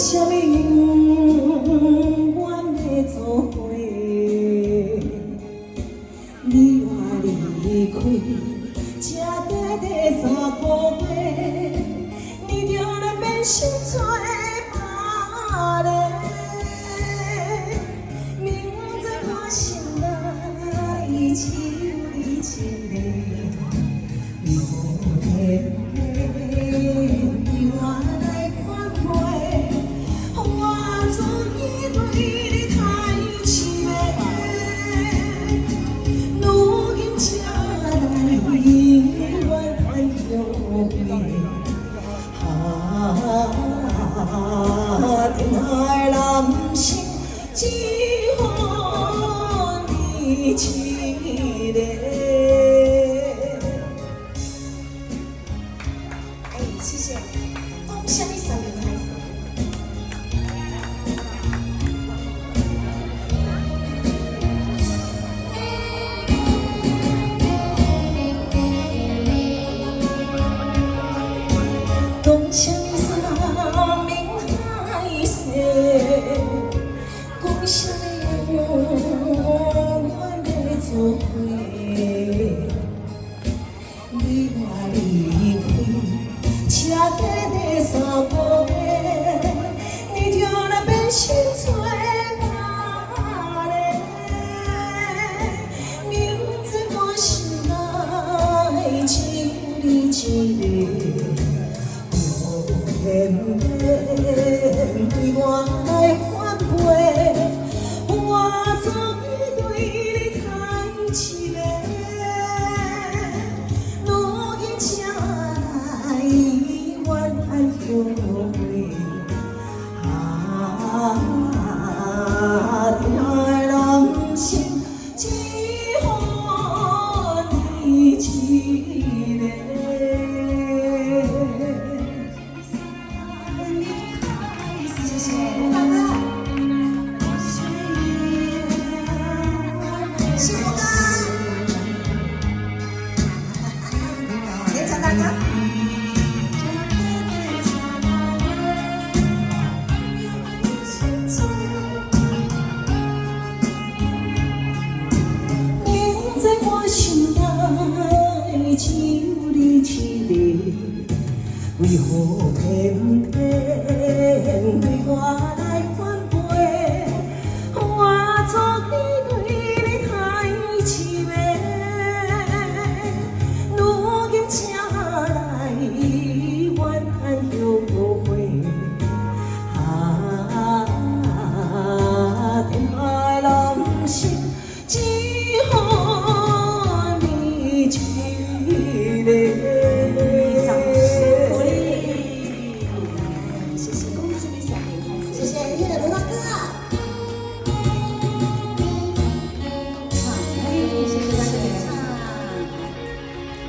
什么永远的做伙？你我离开，才短短3个月，你就来变心做别人。明知我心内只有你一个，无天你我来款陪，我总以对你太痴迷，如今才来永远后悔。天海男心只予你一个。谢谢。讲什么三明治？讲什么三明海誓？讲什么永远的做伙？你我离开，才短短3个月，你就来变心做别人。明知我心内只有你一个，偏偏对我。